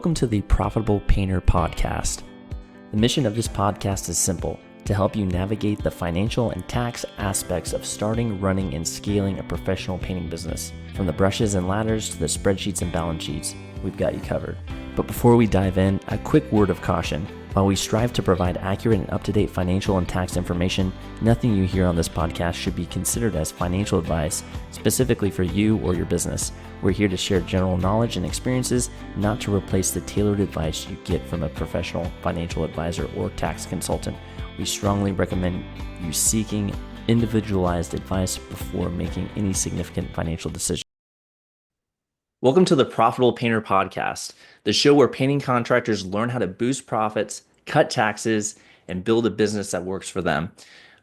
Welcome to the Profitable Painter Podcast. The mission of this podcast is simple: to help you navigate the financial and tax aspects of starting, running, and scaling a professional painting business. From the brushes and ladders to the spreadsheets and balance sheets, we've got you covered. But before we dive in, a quick word of caution. While we strive to provide accurate and up-to-date financial and tax information, nothing you hear on this podcast should be considered as financial advice specifically for you or your business. We're here to share general knowledge and experiences, not to replace the tailored advice you get from a professional financial advisor or tax consultant. We strongly recommend you seeking individualized advice before making any significant financial decisions. Welcome to the Profitable Painter Podcast, the show where painting contractors learn how to boost profits, cut taxes, and build a business that works for them.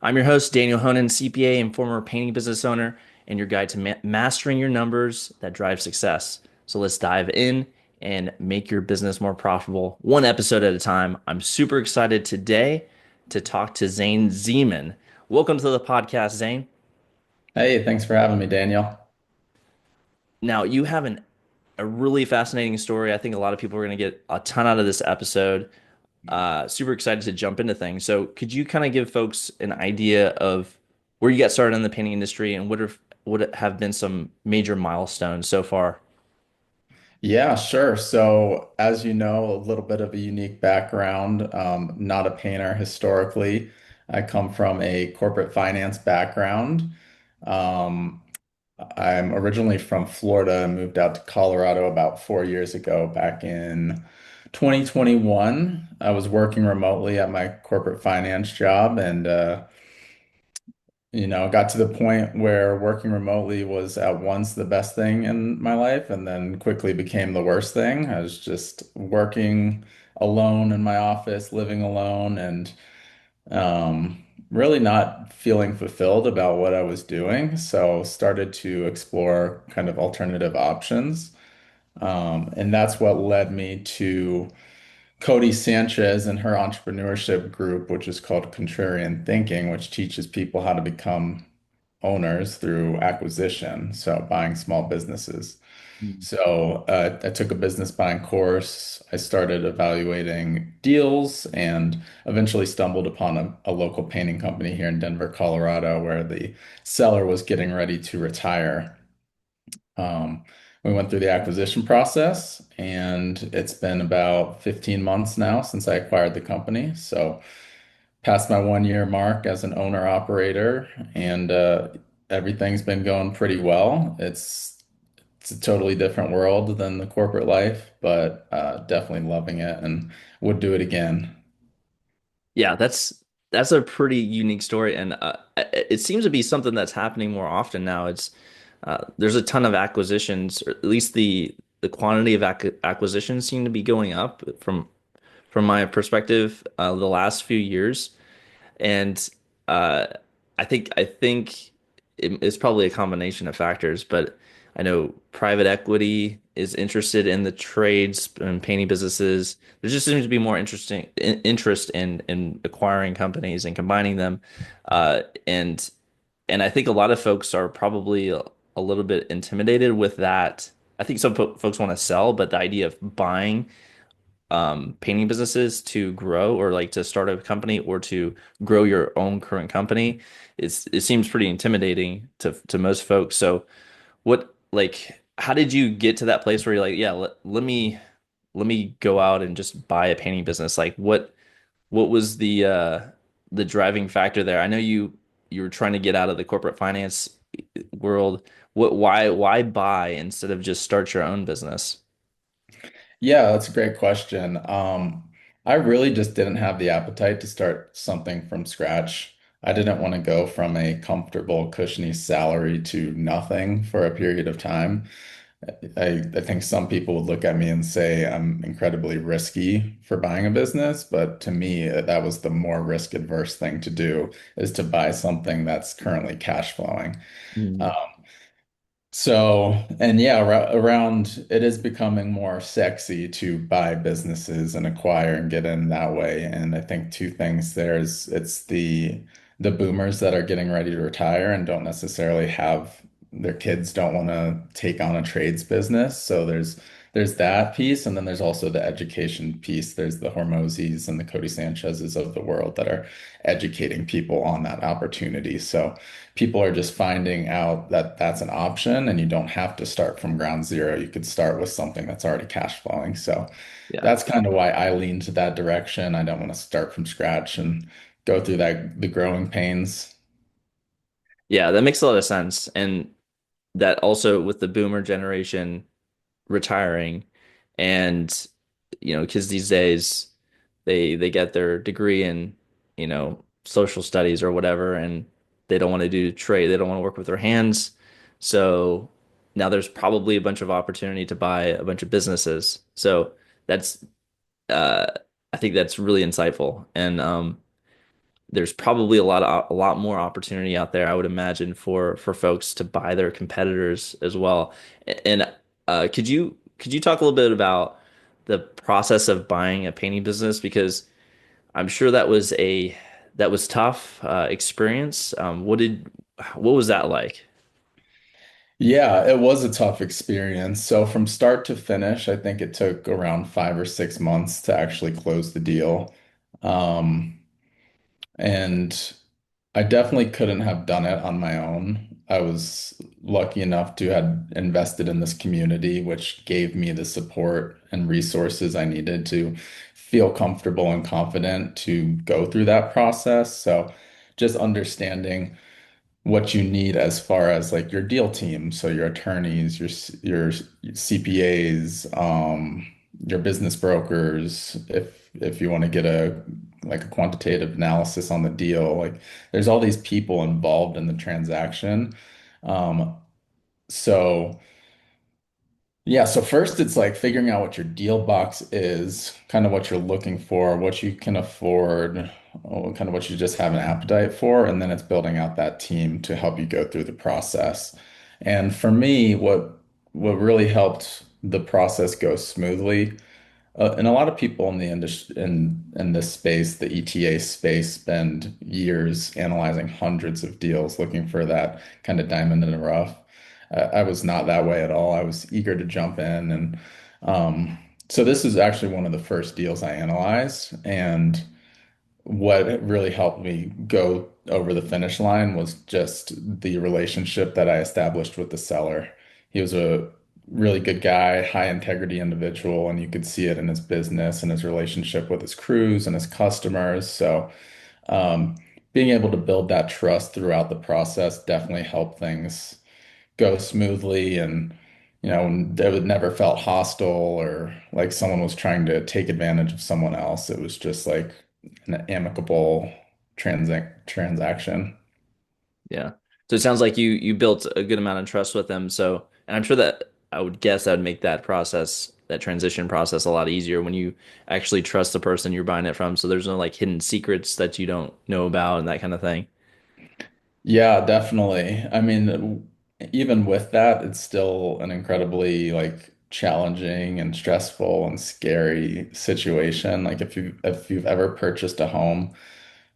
I'm your host, Daniel Honan, CPA and former painting business owner, and your guide to mastering your numbers that drive success. So let's dive in and make your business more profitable, one episode at a time. I'm super excited today to talk to Zane Zeman. Welcome to the podcast, Zane. Hey, thanks for having me, Daniel. Now, you have a really fascinating story. I think a lot of people are going to get a ton out of this episode. Super excited to jump into things. So, could you kind of give folks an idea of where you got started in the painting industry and what have been some major milestones so far? Yeah, sure. So, as you know, a little bit of a unique background. Not a painter historically. I come from a corporate finance background. Um, I'm originally from Florida and moved out to Colorado about 4 years ago, back in 2021. I was working remotely at my corporate finance job and got to the point where working remotely was at once the best thing in my life and then quickly became the worst thing. I was just working alone in my office, living alone, and really not feeling fulfilled about what I was doing. So started to explore kind of alternative options. And that's what led me to Cody Sanchez and her entrepreneurship group, which is called Contrarian Thinking, which teaches people how to become owners through acquisition, so buying small businesses. Mm. So I took a business buying course. I started evaluating deals and eventually stumbled upon a local painting company here in Denver, Colorado, where the seller was getting ready to retire. We went through the acquisition process, and it's been about 15 months now since I acquired the company. So past my 1 year mark as an owner operator, and everything's been going pretty well. It's a totally different world than the corporate life, but definitely loving it and would do it again. Yeah, that's a pretty unique story, and it seems to be something that's happening more often now. It's there's a ton of acquisitions, or at least the quantity of acquisitions seem to be going up from my perspective the last few years. And uh, I think it's probably a combination of factors, but I know private equity is interested in the trades and painting businesses. There just seems to be more interest in acquiring companies and combining them, uh, and and I think a lot of folks are probably a little bit intimidated with that. I think some folks want to sell, but the idea of buying painting businesses to grow or like to start a company or to grow your own current company, it seems pretty intimidating to most folks. So what like how did you get to that place where you're like, yeah, let me go out and just buy a painting business? Like what was the driving factor there? I know you were trying to get out of the corporate finance world. Why buy instead of just start your own business? Yeah, that's a great question. I really just didn't have the appetite to start something from scratch. I didn't want to go from a comfortable, cushiony salary to nothing for a period of time. I think some people would look at me and say I'm incredibly risky for buying a business, but to me, that was the more risk adverse thing to do is to buy something that's currently cash flowing. Mm. Um, so, and yeah, around it is becoming more sexy to buy businesses and acquire and get in that way. And I think two things there's it's the boomers that are getting ready to retire and don't necessarily have their kids don't want to take on a trades business. So there's there's that piece, and then there's also the education piece. There's the Hormozis and the Cody Sanchez's of the world that are educating people on that opportunity. So people are just finding out that that's an option, and you don't have to start from ground zero. You could start with something that's already cash flowing. So Yeah. that's kind of why I lean to that direction. I don't want to start from scratch and go through that the growing pains. Yeah, that makes a lot of sense. And that also with the boomer generation retiring and kids these days they get their degree in social studies or whatever and they don't want to do trade, they don't want to work with their hands, so now there's probably a bunch of opportunity to buy a bunch of businesses. So that's uh I think that's really insightful. And there's probably a lot more opportunity out there, I would imagine, for folks to buy their competitors as well. And could you talk a little bit about the process of buying a painting business? Because I'm sure that was tough experience. What was that like? Yeah, it was a tough experience. So from start to finish, I think it took around 5 or 6 months to actually close the deal. Um, and I definitely couldn't have done it on my own. I was lucky enough to have invested in this community, which gave me the support and resources I needed to feel comfortable and confident to go through that process. So just understanding what you need as far as like your deal team, so your attorneys, your CPAs, your business brokers, if you want to get a like a quantitative analysis on the deal, like there's all these people involved in the transaction. Um, so yeah, so first it's like figuring out what your deal box is, kind of what you're looking for, what you can afford, kind of what you just have an appetite for, and then it's building out that team to help you go through the process. And for me, what really helped the process go smoothly, and a lot of people in the industry in this space, the ETA space, spend years analyzing hundreds of deals looking for that kind of diamond in the rough. I was not that way at all. I was eager to jump in, and um, so this is actually one of the first deals I analyzed. And what really helped me go over the finish line was just the relationship that I established with the seller. He was a really good guy, high integrity individual, and you could see it in his business and his relationship with his crews and his customers. So, um, being able to build that trust throughout the process definitely helped things go smoothly, and it never felt hostile or like someone was trying to take advantage of someone else. It was just like an amicable transaction. Yeah. So it sounds like you built a good amount of trust with them. So, and I'm sure that I would guess that would make that process, that transition process, a lot easier when you actually trust the person you're buying it from. So there's no like hidden secrets that you don't know about and that kind of thing. Yeah, definitely. I mean, even with that, it's still an incredibly like challenging and stressful and scary situation. Like if you've ever purchased a home,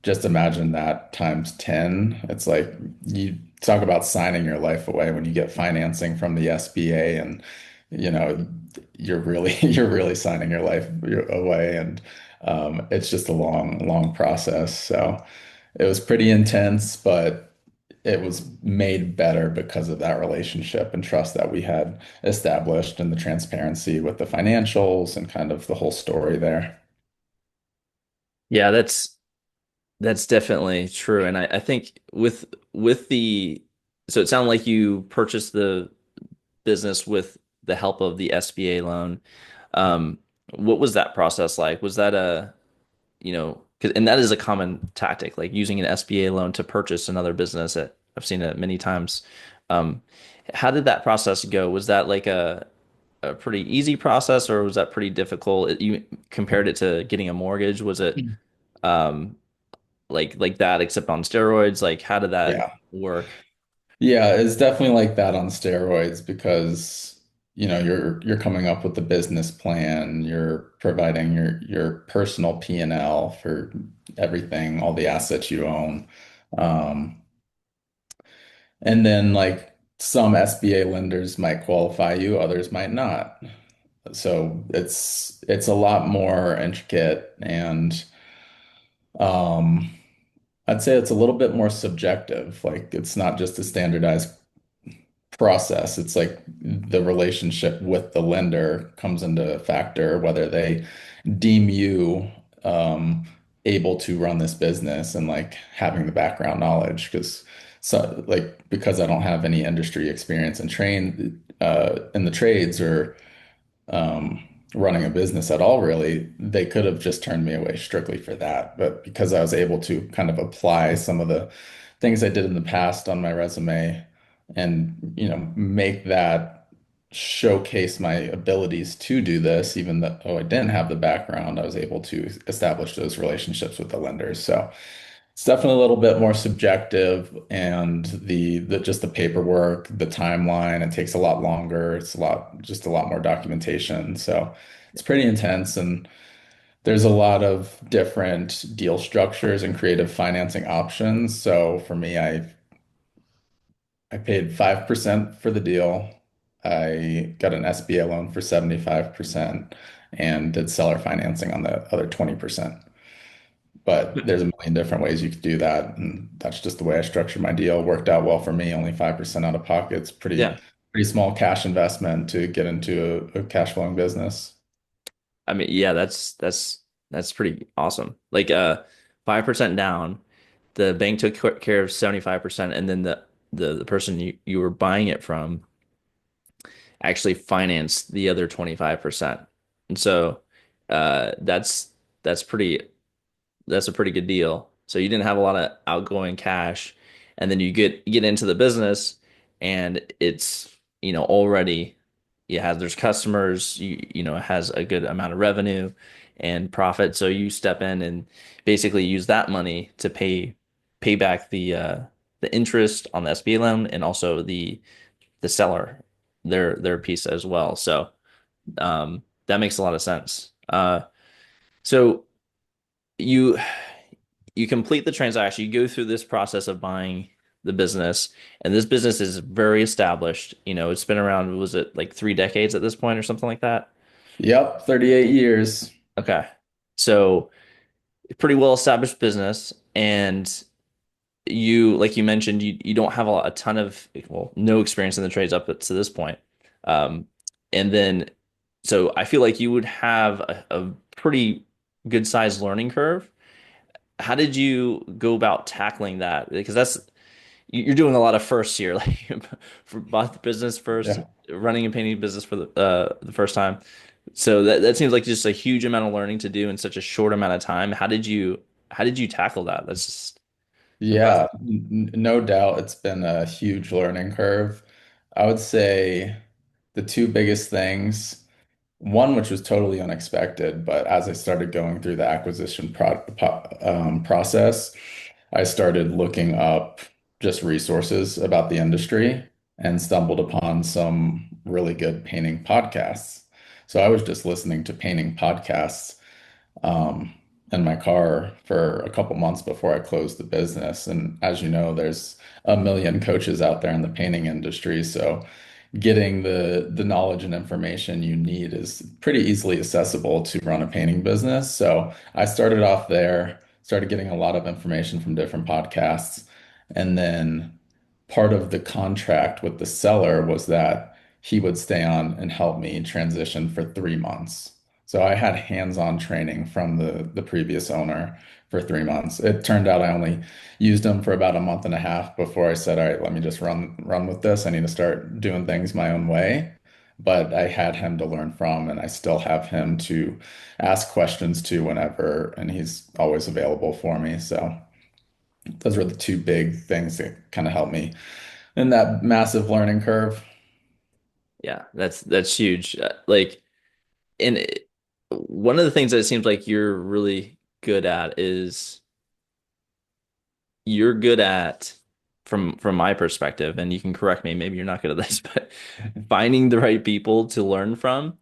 just imagine that times 10. It's like you talk about signing your life away when you get financing from the SBA, and you know you're really you're really signing your life away, and it's just a long process. So it was pretty intense, but it was made better because of that relationship and trust that we had established and the transparency with the financials and kind of the whole story there. Yeah, that's definitely true. And I think with the so it sounded like you purchased the business with the help of the SBA loan. Um, what was that process like? Was that and that is a common tactic, like using an SBA loan to purchase another business. I've seen it many times. Um, how did that process go? Was that like a pretty easy process, or was that pretty difficult? You compared it to getting a mortgage. Was it um, like that, except on steroids? Like, how did that Yeah. work? Yeah, it's definitely like that on steroids because you're coming up with the business plan, you're providing your personal P&L for everything, all the assets you own. Um, and then like some SBA lenders might qualify you, others might not. So it's a lot more intricate and um I'd say it's a little bit more subjective. Like it's not just a standardized process. It's like the relationship with the lender comes into factor, whether they deem you um, able to run this business and like having the background knowledge. Because so like because I don't have any industry experience and train in the trades or um, running a business at all, really, they could have just turned me away strictly for that. But because I was able to kind of apply some of the things I did in the past on my resume and, make that showcase my abilities to do this, even though I didn't have the background, I was able to establish those relationships with the lenders. So it's definitely a little bit more subjective and the just the paperwork, the timeline, it takes a lot longer. It's a lot more documentation. So it's pretty intense and there's a lot of different deal structures and creative financing options. So for me, I paid 5% for the deal. I got an SBA loan for 75% and did seller financing on the other 20%. But there's a million different ways you could do that, and that's just the way I structured my deal. Worked out well for me, only 5% out of pocket. It's Yeah. pretty small cash investment to get into a cash flowing business. I mean, yeah, that's pretty awesome. Like 5% down, the bank took care of 75%, and then the person you were buying it from actually financed the other 25%. And so that's that's pretty that's a pretty good deal. So you didn't have a lot of outgoing cash, and then you get into the business, and it's already it has there's customers, it has a good amount of revenue and profit. So you step in and basically use that money to pay back the interest on the SBA loan and also the seller their piece as well. So that makes a lot of sense. So you you complete the transaction, you go through this process of buying the business, and this business is very established. It's been around, was it like 3 decades at this point or something like that? Yep, 38 years. Okay. So pretty well established business, and like you mentioned, you don't have a ton of, well, no experience in the trades up to this point. Um, and then, so I feel like you would have a pretty good sized learning curve. How did you go about tackling that? Because you're doing a lot of firsts here, like bought the business first, Yeah. running and painting business for the first time. So that seems like just a huge amount of learning to do in such a short amount of time. How did you tackle that? That's just Yeah, impressive. no doubt it's been a huge learning curve. I would say the two biggest things, one which was totally unexpected, but as I started going through the acquisition process, I started looking up just resources about the industry and stumbled upon some really good painting podcasts. So I was just listening to painting podcasts um, in my car for a couple months before I closed the business. And as you know, there's a million coaches out there in the painting industry. So getting the knowledge and information you need is pretty easily accessible to run a painting business. So I started off there, started getting a lot of information from different podcasts. And then part of the contract with the seller was that he would stay on and help me transition for 3 months. So I had hands-on training from the previous owner for 3 months. It turned out I only used him for about a month and a half before I said, all right, let me just run with this. I need to start doing things my own way. But I had him to learn from, and I still have him to ask questions to whenever, and he's always available for me. So those were the two big things that kind of helped me in that massive learning curve. Yeah, that's huge. Like, and one of the things that it seems like you're really good at is you're good at, from my perspective, and you can correct me, maybe you're not good at this, but finding the right people to learn from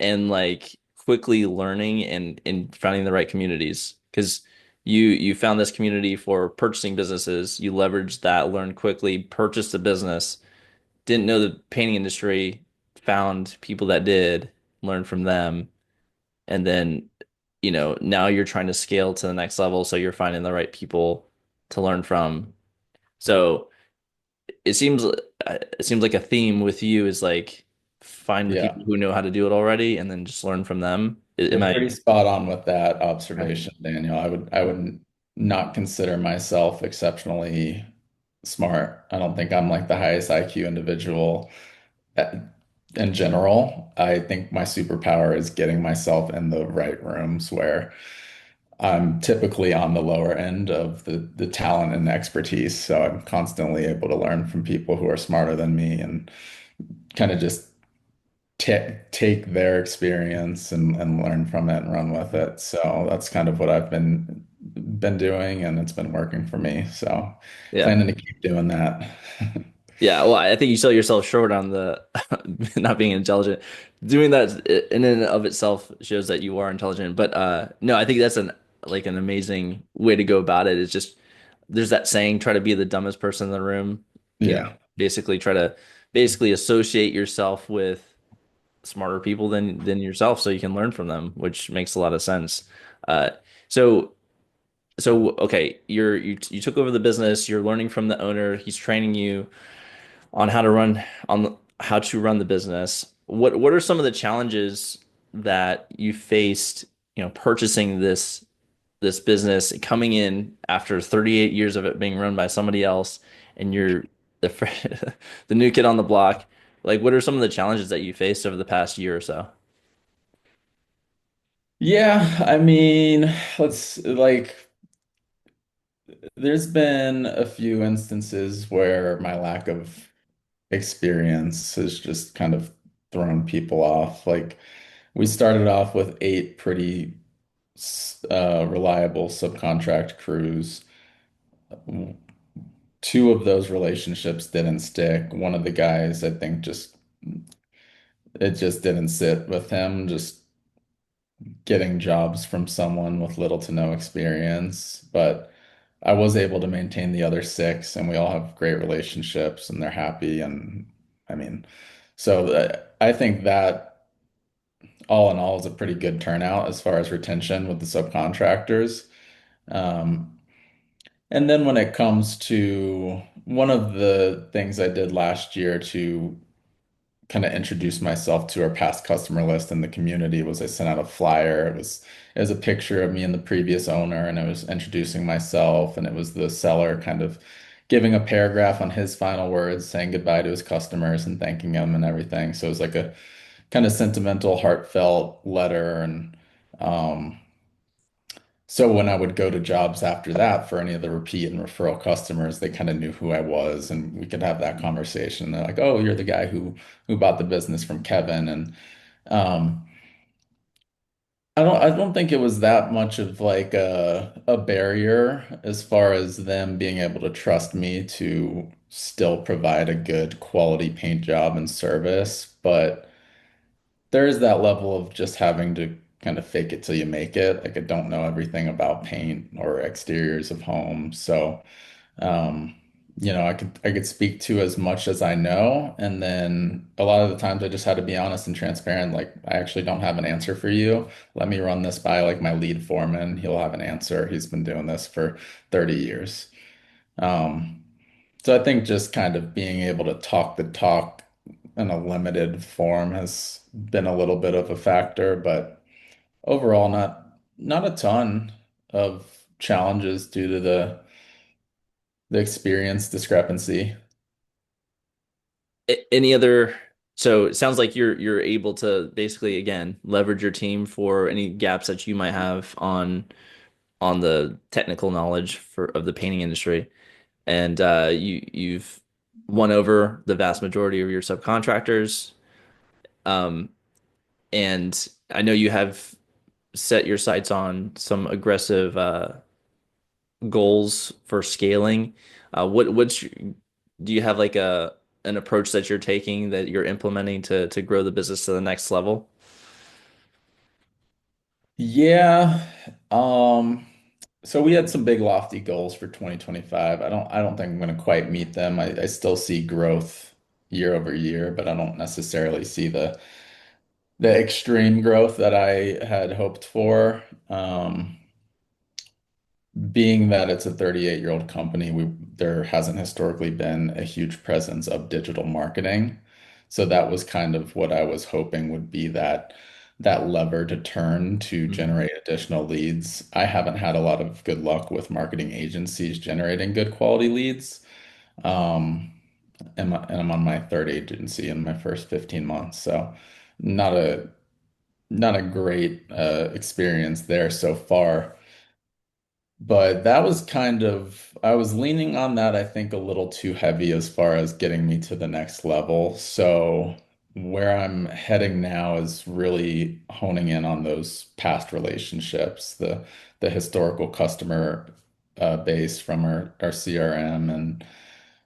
and like quickly learning and finding the right communities. Because you found this community for purchasing businesses, you leveraged that, learned quickly, purchased a business, didn't know the painting industry, found people that did, learn from them, and then, now you're trying to scale to the next level, so you're finding the right people to learn from. So it seems like a theme with you is like find the Yeah. people who know how to do it already and then just learn from them. Am You're I pretty spot on with that okay? observation, Daniel. I would not consider myself exceptionally smart. I don't think I'm like the highest IQ individual uh, in general. I think my superpower is getting myself in the right rooms where I'm typically on the lower end of the talent and expertise. So I'm constantly able to learn from people who are smarter than me and kind of just take their experience and learn from it and run with it. So that's kind of what I've been doing, and it's been working for me. So Yeah. planning to keep doing that. Yeah, well, I think you sell yourself short on the not being intelligent. Doing that in and of itself shows that you are intelligent. But no, I think that's an amazing way to go about it. It's just there's that saying, try to be the dumbest person in the room. Yeah. Basically try to basically associate yourself with smarter people than yourself so you can learn from them, which makes a lot of sense. Uh, so okay, you took over the business, you're learning from the owner, he's training you on how to run the business. What are some of the challenges that you faced, purchasing this business, coming in after 38 years of it being run by somebody else, and you're the the new kid on the block? Like, what are some of the challenges that you faced over the past year or so? Yeah, I mean, let's like there's been a few instances where my lack of experience has just kind of thrown people off. Like we started off with 8 pretty reliable subcontract crews. 2 of those relationships didn't stick. One of the guys, I think, just it just didn't sit with him, just getting jobs from someone with little to no experience. But I was able to maintain the other 6, and we all have great relationships, and they're happy. And I mean, so I think that all in all is a pretty good turnout as far as retention with the subcontractors. Um, And then when it comes to one of the things I did last year to kind of introduce myself to our past customer list in the community was I sent out a flyer. It was a picture of me and the previous owner, and I was introducing myself, and it was the seller kind of giving a paragraph on his final words, saying goodbye to his customers and thanking them and everything. So it was like a kind of sentimental, heartfelt letter. And so when I would go to jobs after that for any of the repeat and referral customers, they kind of knew who I was, and we could have that conversation. They're like, "Oh, you're the guy who bought the business from Kevin." And um, I don't think it was that much of like a barrier as far as them being able to trust me to still provide a good quality paint job and service, but there is that level of just having to kind of fake it till you make it. Like I don't know everything about paint or exteriors of homes. So, um, I could speak to as much as I know. And then a lot of the times I just had to be honest and transparent. Like I actually don't have an answer for you. Let me run this by like my lead foreman. He'll have an answer. He's been doing this for 30 years. Um, so I think just kind of being able to talk the talk in a limited form has been a little bit of a factor, but overall not a ton of challenges due to the experience discrepancy. Any other? So it sounds like you're able to basically again leverage your team for any gaps that you might have on the technical knowledge of the painting industry, and you've won over the vast majority of your subcontractors. Um, and I know you have set your sights on some aggressive goals for scaling. Do you have like an approach that you're taking that you're implementing to grow the business to the next level? Yeah. Um, so we had some big lofty goals for 2025. I don't think I'm going to quite meet them. I still see growth year over year, but I don't necessarily see the extreme growth that I had hoped for. Um, Being that it's a 38-year-old company, there hasn't historically been a huge presence of digital marketing. So that was kind of what I was hoping would be that lever to turn to Mhm. generate additional leads. I haven't had a lot of good luck with marketing agencies generating good quality leads. Um, and I'm on my third agency in my first 15 months. So not a not a great experience there so far. But that was kind of, I was leaning on that, I think, a little too heavy as far as getting me to the next level. So, where I'm heading now is really honing in on those past relationships, the historical customer base from our CRM and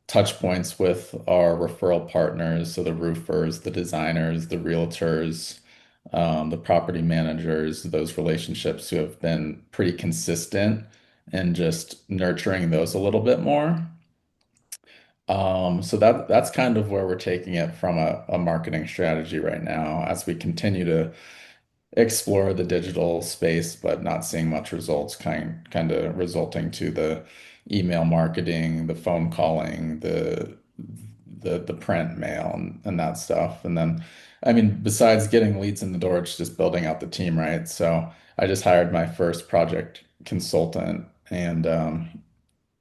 touch points with our referral partners, so the roofers, the designers, the realtors, the property managers, those relationships who have been pretty consistent and just nurturing those a little bit more. So that's kind of where we're taking it from a marketing strategy right now as we continue to explore the digital space, but not seeing much results, kind of resulting to the email marketing, the phone calling, the print mail and that stuff. And then, I mean, besides getting leads in the door, it's just building out the team, right? So I just hired my first project consultant, and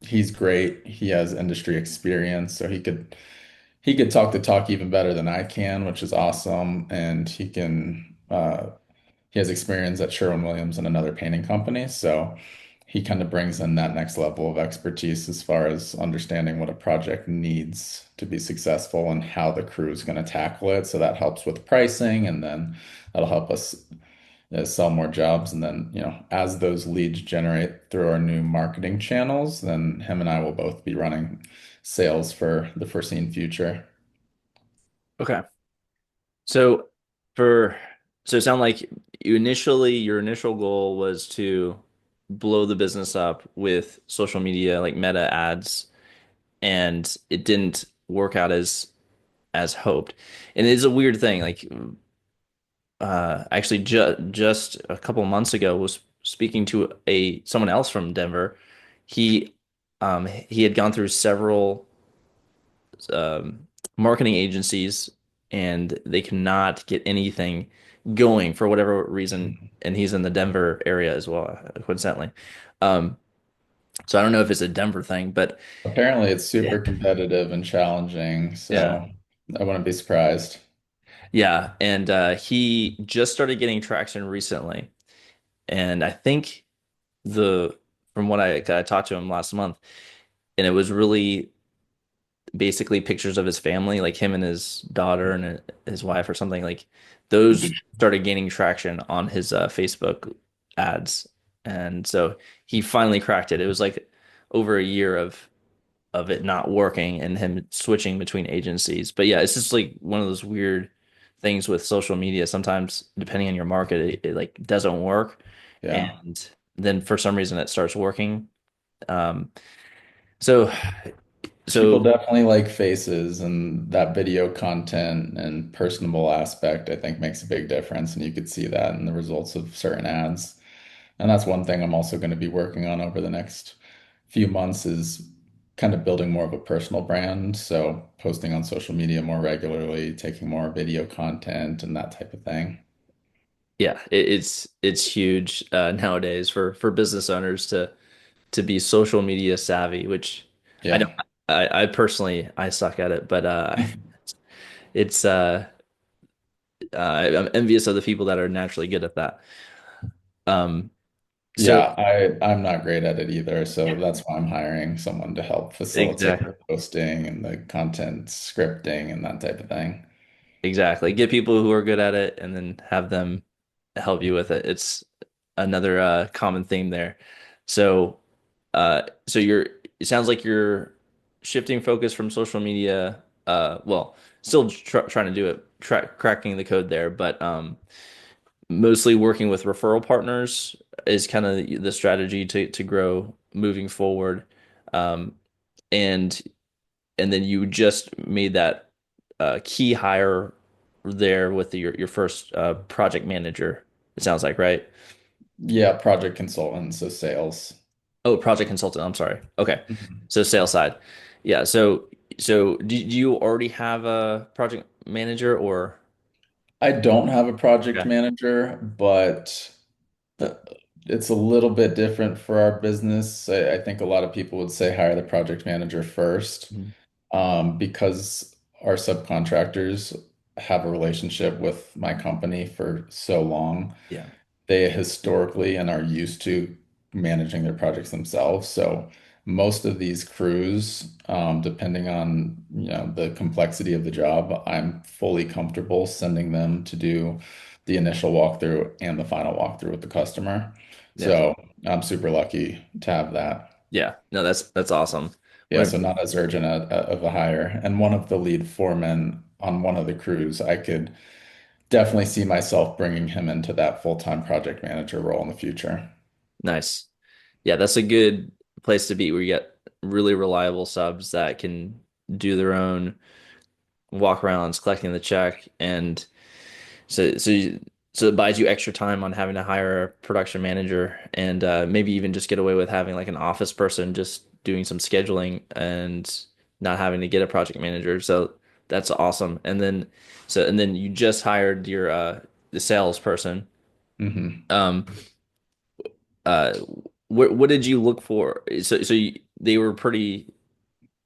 he's great. He has industry experience, so he could talk the talk even better than I can, which is awesome. And he has experience at Sherwin-Williams and another painting company, so he kind of brings in that next level of expertise as far as understanding what a project needs to be successful and how the crew is going to tackle it. So that helps with pricing, and then that'll help us sell more jobs. And then, as those leads generate through our new marketing channels, then him and I will both be running sales for the foreseen future. Okay. So for so it sounded like your initial goal was to blow the business up with social media like meta ads, and it didn't work out as hoped. And it is a weird thing. Like actually just a couple months ago was speaking to a someone else from Denver. He had gone through several marketing agencies and they cannot get anything going for whatever reason. And he's in the Denver area as well, coincidentally. Um, so I don't know if it's a Denver thing, but Apparently, it's yeah, super competitive and challenging, yeah, so I wouldn't be surprised. yeah. And he just started getting traction recently. And I think the from what I talked to him last month, and it was really basically pictures of his family, like him and his daughter and his wife or something. Like those started gaining traction on his Facebook ads, and so he finally cracked it. It was like over a year of it not working and him switching between agencies. But yeah, it's just like one of those weird things with social media. Sometimes, depending on your market, it like doesn't work, Yeah. and then for some reason it starts working. Um, so People so definitely like faces, and that video content and personable aspect, I think, makes a big difference. And you could see that in the results of certain ads. And that's one thing I'm also going to be working on over the next few months is kind of building more of a personal brand. So posting on social media more regularly, taking more video content and that type of thing. yeah, it's huge nowadays for business owners to be social media savvy, which I know Yeah. I personally I suck at it, but it's I'm envious of the people that are naturally good at that. Um, so Yeah, I'm not great at it either, so that's why I'm hiring someone to help facilitate exactly. the posting and the content scripting and that type of thing. Exactly. Get people who are good at it and then have them help you with it. It's another common theme there. So, so it sounds like you're shifting focus from social media, well, still trying to do it, cracking the code there, but mostly working with referral partners is kind of the strategy to grow moving forward. Um, and and then you just made that key hire there with your first project manager, it sounds like, right? Yeah, project consultant, so sales. Oh, project consultant. I'm sorry. Okay. Mhm. So sales side. Yeah. So do you already have a project manager or I don't have a project okay. manager, but uh, it's a little bit different for our business. I think a lot of people would say hire the project manager first, Mhm. because our subcontractors have a relationship with my company for so long. Yeah. They historically and are used to managing their projects themselves. So most of these crews, depending on, the complexity of the job, I'm fully comfortable sending them to do the initial walkthrough and the final walkthrough with the customer. Yeah. So I'm super lucky to have that. Yeah. No, that's awesome. Yeah, When so not as urgent of a hire. And one of the lead foremen on one of the crews, I could definitely see myself bringing him into that full-time project manager role in the future. nice. Yeah, that's a good place to be where you get really reliable subs that can do their own walk arounds, collecting the check, and so it buys you extra time on having to hire a production manager, and maybe even just get away with having like an office person just doing some scheduling and not having to get a project manager. So that's awesome. And then you just hired your the salesperson. Hmm. Um, uh, what did you look for? They were pretty.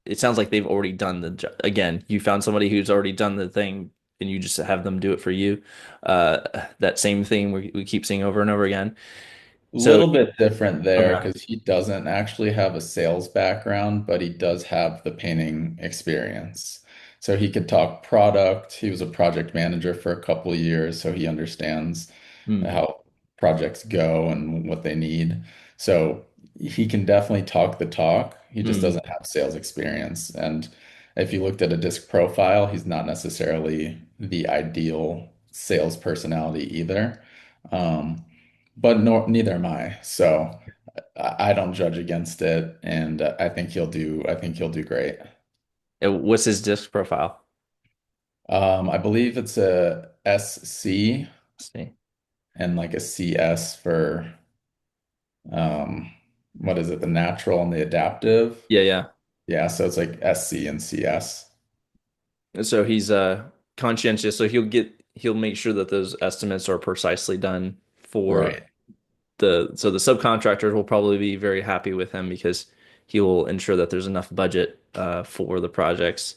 It sounds like they've already done the job. Again, you found somebody who's already done the thing and you just have them do it for you. That same thing we keep seeing over and over again. A So, little bit different there okay. because he doesn't actually have a sales background, but he does have the painting experience. So he could talk product. He was a project manager for a couple of years, so he understands Hmm. how projects go and what they need. So he can definitely talk the talk. He just Hmm. doesn't have sales experience. And if you looked at a disc profile, he's not necessarily the ideal sales personality either. Um, but neither am I. So I don't judge against it, and I think he'll do. I think he'll do great. What's his disc profile? I believe it's a SC Let's see. and like a CS for what is it? The natural and the adaptive. Yeah, yeah. Yeah, so it's like SC and CS. So he's conscientious. So he'll make sure that those estimates are precisely done for Right. the subcontractors will probably be very happy with him because he will ensure that there's enough budget for the projects.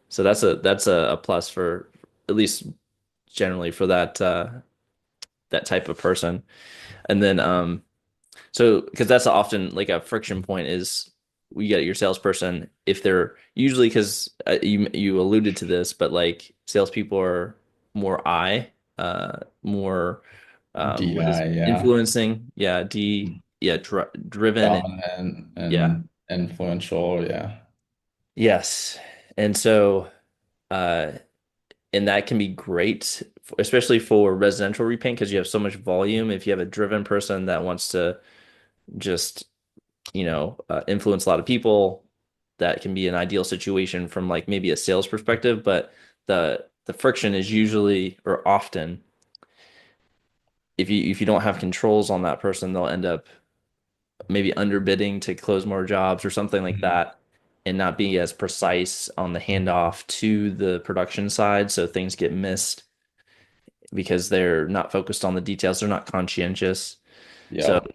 So that's a plus for at least generally for that type of person. And then so because that's often like a friction point is we get your salesperson if they're usually because you alluded to this, but like salespeople are more more what is DI, yeah. influencing, yeah, yeah, driven and Dominant yeah, and influential, yeah. yes, and so uh, and that can be great, especially for residential repaint because you have so much volume. If you have a driven person that wants to just influence a lot of people, that can be an ideal situation from like maybe a sales perspective. But the friction is usually or often if you don't have controls on that person, they'll end up maybe underbidding to close more jobs or something like Mhm. that. And not be as precise on the handoff to the production side, so things get missed because they're not focused on the details. They're not conscientious. So, Yep.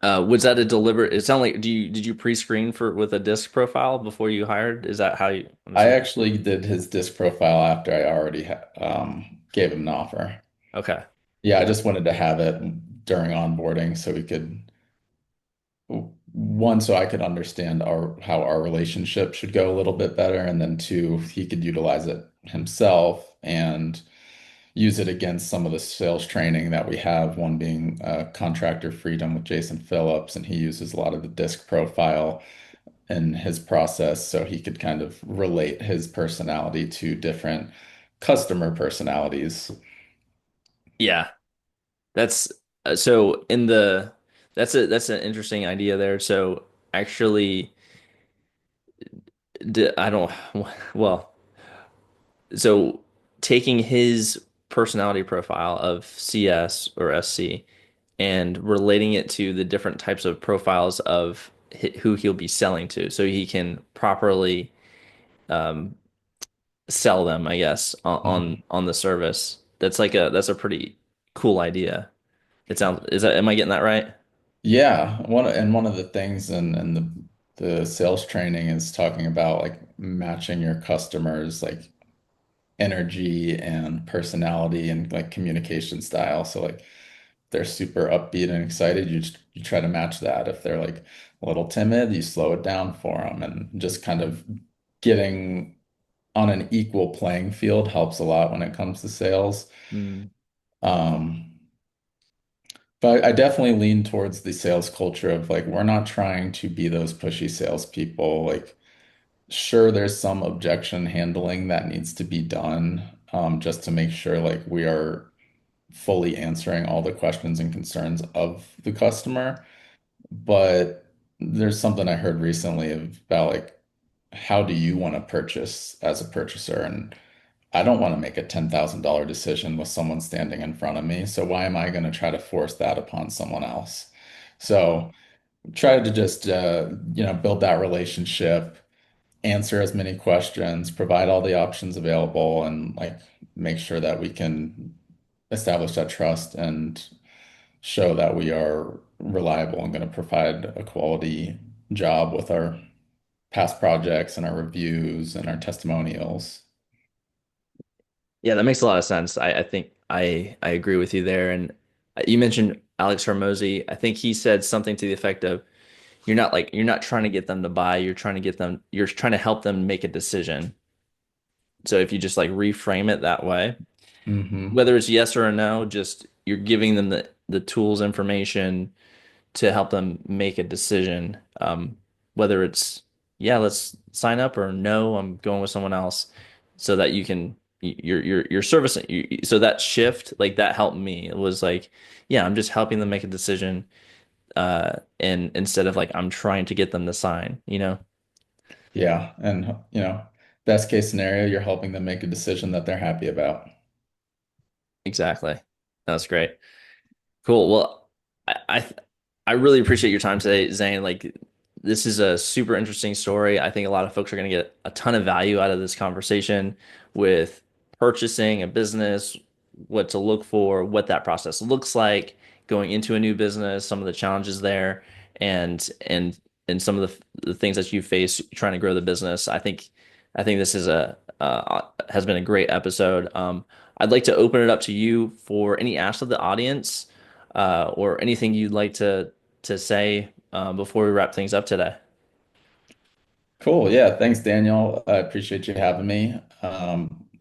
was that a deliberate? It sounded like did you pre-screen for with a disc profile before you hired? Is that how you? I'm I assuming. actually did his disc profile after I already gave him an offer. Okay. Yeah, I just wanted to have it during onboarding so we could, one, so I could understand how our relationship should go a little bit better, and then two, he could utilize it himself and use it against some of the sales training that we have, one being contractor freedom with Jason Phillips, and he uses a lot of the disc profile in his process so he could kind of relate his personality to different customer personalities. Yeah, that's so in the that's an interesting idea there. So actually, I don't well. So taking his personality profile of CS or SC and relating it to the different types of profiles of who he'll be selling to, so he can properly um, sell them, I guess, Mhm. on the service. That's a pretty cool idea. It sounds, is that, am I getting that right? Yeah, one of the things in the sales training is talking about like matching your customers like energy and personality and like communication style. So like they're super upbeat and excited, you try to match that. If they're like a little timid, you slow it down for them, and just kind of getting on an equal playing field helps a lot when it comes to sales. Mm, Um, but I definitely lean towards the sales culture of like we're not trying to be those pushy salespeople. Like, sure, there's some objection handling that needs to be done, just to make sure like we are fully answering all the questions and concerns of the customer. But there's something I heard recently about like how do you want to purchase as a purchaser? And I don't want to make a $10,000 decision with someone standing in front of me. So why am I going to try to force that upon someone else? So try to just build that relationship, answer as many questions, provide all the options available, and like make sure that we can establish that trust and show that we are reliable and going to provide a quality job with our past projects and our reviews and our testimonials. yeah, that makes a lot of sense. I think I agree with you there. And you mentioned Alex Hormozy. I think he said something to the effect of, you're not trying to get them to buy, you're trying to help them make a decision. So if you just like reframe it that way, Hmm. whether it's yes or a no, just you're giving them the tools, information to help them make a decision. Whether it's, yeah, let's sign up, or no, I'm going with someone else, so that you can your service. So that shift, like that helped me. It was like, yeah, I'm just helping them make a decision, and instead of like I'm trying to get them to sign, you know? Yeah. And, best case scenario, you're helping them make a decision that they're happy about. Exactly. That's great. Cool. Well, I really appreciate your time today, Zane. Like, this is a super interesting story. I think a lot of folks are going to get a ton of value out of this conversation with purchasing a business, what to look for, what that process looks like, going into a new business, some of the challenges there, and and some of the things that you face trying to grow the business. I think this is a has been a great episode. I'd like to open it up to you for any asks of the audience, or anything you'd like to say before we wrap things up today. Cool. Yeah. Thanks, Daniel. I appreciate you having me.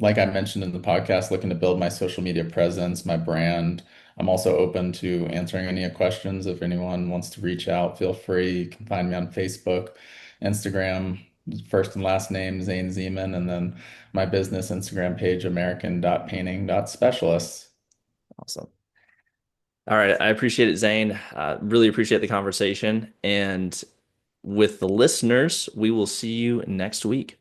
Like I mentioned in the podcast, looking to build my social media presence, my brand. I'm also open to answering any questions. If anyone wants to reach out, feel free. You can find me on Facebook, Instagram, first and last name, Zane Zeman, and then my business Instagram page, American.painting.specialists. Awesome. All right, I appreciate it, Zane. Really appreciate the conversation. And with the listeners, we will see you next week.